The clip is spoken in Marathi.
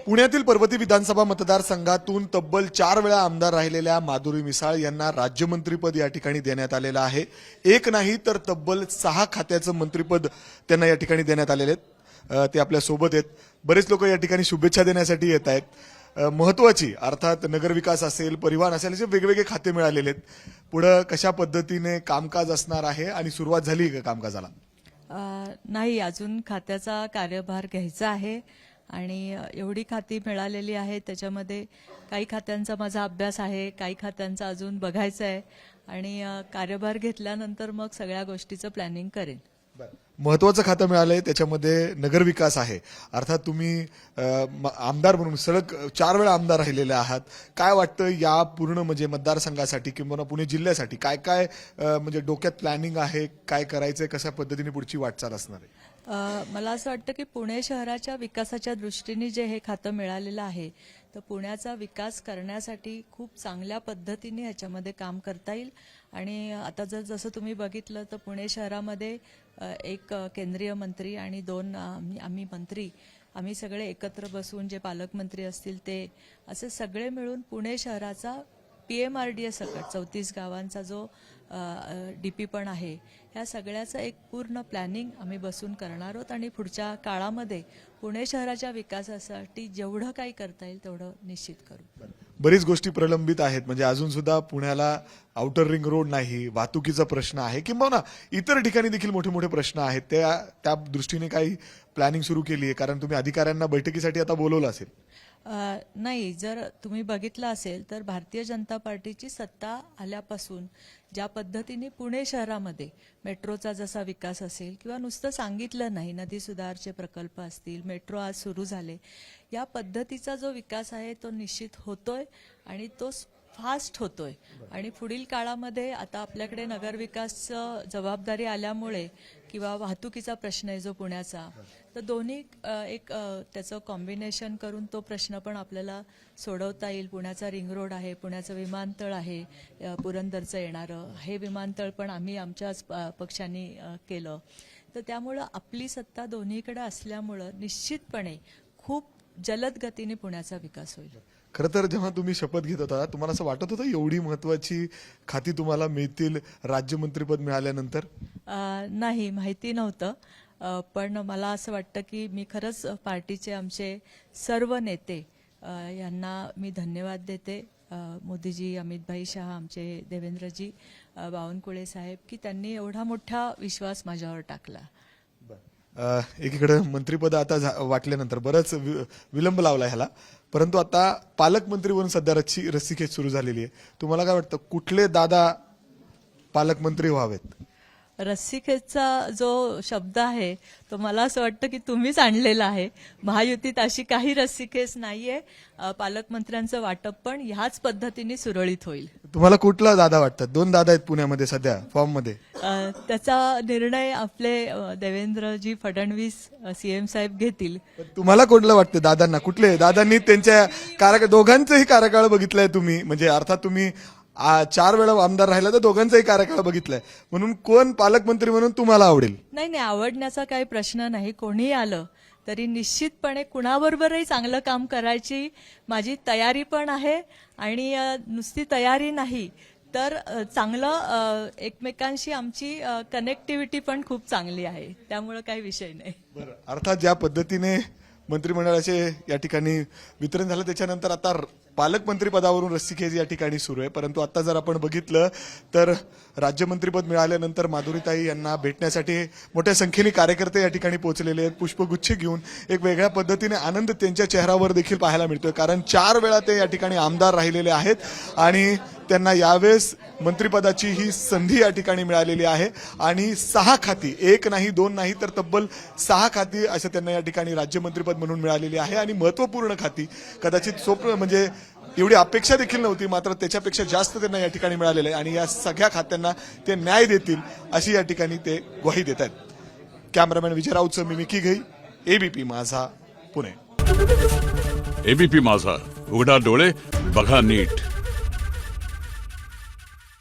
पुण्यातील पर्वती विधानसभा मतदारसंघातून तब्बल 4 वेळा आमदार राहिलेल्या माधुरी मिसाळ यांना राज्यमंत्रीपद या ठिकाणी देण्यात आलेलं आहे। एक नाही तर तब्बल 6 खात्याचं मंत्रीपद त्यांना या ठिकाणी देण्यात आलेले आहेत। ते आपल्या सोबत आहेत। बरेच लोक या ठिकाणी शुभेच्छा देण्यासाठी येत आहेत। महत्त्वाची अर्थात नगरविकास असेल, परिवहन असेल, असे वेगवेगळे खाते मिळालेले आहेत। पुढे कशा पद्धतीने कामकाज असणार आहे आणि सुरुवात झाली का कामकाजाला? नाही, अजून खात्याचा कार्यभार घ्यायचा आहे आणि एवढी खाती मिळालेली आहेत। त्याच्यामध्ये काही खात्यांचा माझा अभ्यास आहे, काही खात्यांचा अजून बघायचा आहे आणि कार्यभार घेतल्यानंतर मग सगळ्या गोष्टीचं प्लॅनिंग करेन। महत्त्वाचं खातं मिळालंय, त्याच्यामध्ये नगरविकास आहे। अर्थात तुम्ही आमदार म्हणून सलग 4 वेळा आमदार राहिलेले आहात। काय वाटतं या पूर्ण म्हणजे मतदारसंघासाठी किंवा पुणे जिल्ह्यासाठी काय काय म्हणजे डोक्यात प्लॅनिंग आहे, काय करायचंय, कशा पद्धतीने पुढची वाटचाल असणार आहे? मला असं वाटतं की पुणे शहराच्या विकासाच्या दृष्टीने जे हे खातं मिळालेलं आहे, तर पुण्याचा विकास करण्यासाठी खूप चांगल्या पद्धतीने ह्याच्यामध्ये काम करता येईल। आणि आता जसं तुम्ही बघितलं तर पुणे शहरामध्ये एक केंद्रीय मंत्री आणि 2 आम्ही मंत्री, आम्ही सगळे एकत्र बसून, जे पालकमंत्री असतील ते, असे सगळे मिळून पुणे शहराचा PMRDA सकट 34 गावांचा जो DP पण आहे, ह्या सगळ्याचं एक पूर्ण प्लॅनिंग आम्ही बसून करणार आहोत आणि पुढच्या काळामध्ये पुणे शहराच्या विकासासाठी जेवढं काही करता येईल तेवढं निश्चित करू। बरीच गोष्टी प्रलंबित आहेत, म्हणजे अजून सुद्धा पुण्याला आउटर रिंग रोड नाही, वाहतुकीचा प्रश्न आहे, किंवा इतर ठिकाणी देखील मोठे मोठे प्रश्न आहेत। त्या दृष्टीने काही प्लॅनिंग सुरू केली आहे? कारण तुम्ही अधिकाऱ्यांना बैठकीसाठी आता बोलवलं असेल। नाही, जर तुम्ही बघितलं असेल तर भारतीय जनता पार्टीची सत्ता आल्यापासून ज्या पद्धतीने पुणे शहरामध्ये मेट्रोचा जसा विकास असेल किंवा नुसतं सांगितलं नाही, नदी सुधारचे प्रकल्प असतील, मेट्रो आज सुरू झाले, या पद्धतीचा जो विकास आहे तो निश्चित होतोय आणि तो फास्ट होतोय। आणि पुढील काळामध्ये आता आपल्याकडे नगरविकासचं जबाबदारी आल्यामुळे किंवा वाहतुकीचा प्रश्न आहे जो पुण्याचा, तर दोन्ही एक त्याचं कॉम्बिनेशन करून तो प्रश्न पण आपल्याला सोडवता येईल। पुण्याचा रिंग रोड आहे, पुण्याचं विमानतळ आहे, पुरंदरचं येणारं हे विमानतळ पण आम्ही आमच्याच पक्षांनी केलं। तर त्यामुळं आपली सत्ता दोन्हीकडे असल्यामुळं निश्चितपणे खूप जलद गतीने पुण्याचा विकास होईल। खरं तर जेव्हा तुम्ही शपथ घेत होता, तुम्हाला असं वाटत होतं एवढी महत्त्वाची खाती तुम्हाला मिळतील राज्यमंत्रीपद मिळाल्यानंतर? नाही, माहिती नव्हतं, पण मला असं वाटतं की मी खरंच पार्टीचे आमचे सर्व नेते यांना मी धन्यवाद देते। मोदीजी, अमितभाई शाह, आमचे देवेंद्रजी, बावनकुळे साहेब, की त्यांनी एवढा मोठा विश्वास माझ्यावर टाकला। एकीकडे मंत्रीपद आता वाटल्यानंतर बरंच विलंब लावला ह्याला, परंतु आता पालकमंत्री म्हणून सध्या रस्सीखेच सुरू झालेली आहे। तुम्हाला काय वाटतं कुठले दादा पालकमंत्री व्हावेत? रस्सीखेचचा जो शब्द आहे तो मला असं वाटतं की तुम्हीच आणलेला आहे। महायुतीत अशी काही रस्सीखेच नाहीये। पालकमंत्र्यांचं वाटप पण ह्याच पद्धतीने सुरळीत होईल। तुम्हाला कुठला दादा वाटतं? 2 दादा आहेत पुण्यामध्ये सध्या फॉर्म मध्ये। त्याचा निर्णय आपले देवेंद्रजी फडणवीस CM साहेब घेतील। तुम्हाला कुठलं वाटतं दादांना? कुठले दादांनी त्यांच्या दोघांचंही कार्यकाळ बघितलाय तुम्ही, म्हणजे अर्थात तुम्ही 4 वेळा आमदार राहिला तर दोघांचाही कार्यकाळ बघितलाय, म्हणून कोण पालकमंत्री म्हणून तुम्हाला आवडेल? नाही, आवडण्याचा काही प्रश्न नाही। कोणी आलं तरी निश्चितपणे कुणाबरोबरही चांगलं काम करायची माझी तयारी पण आहे। आणि नुसती तयारी नाही तर चांगलं एकमेकांशी आमची कनेक्टिव्हिटी पण खूप चांगली आहे, त्यामुळे काही विषय नाही। बरं, अर्थात ज्या पद्धतीने मंत्रिमंडळाचे या ठिकाणी वितरण झालं त्याच्यानंतर आता पालकमंत्री पदावरून रस्सीखेच या ठिकाणी सुरू आहे। परंतु आता जर आपण बघितलं तर राज्यमंत्रीपद मिळाल्यानंतर माधुरीताई यांना भेटण्यासाठी मोठ्या संख्येने कार्यकर्ते या ठिकाणी पोहोचलेले आहेत। पुष्पगुच्छ घेऊन एक वेगळ्या पद्धतीने आनंद त्यांच्या चेहऱ्यावर देखील पाहायला मिळतोय, कारण 4 वेळा ते या ठिकाणी आमदार राहिलेले आहेत आणि त्यांना यावेळेस मंत्रिपदाची ही संधी या ठिकाणी मिळालेली आहे। आणि 6 खाती, 1 नाही 2 नाही तर तब्बल 6 खाती असं त्यांना या ठिकाणी राज्यमंत्रीपद म्हणून मिळालेली आहे। आणि महत्त्वपूर्ण खाती, कदाचित स्वप्न म्हणजे एवढी अपेक्षा देखील नव्हती, मात्र त्याच्यापेक्षा जास्त त्यांना या ठिकाणी मिळालेलं आहे आणि या सगळ्या खात्यांना ते न्याय देतील अशी या ठिकाणी ते ग्वाही देत आहेत। कॅमेरामॅन विजय राऊतसह मी मिकी घई, ABP माझा, पुणे। ABP माझा, उघडा डोळे बघा नीट।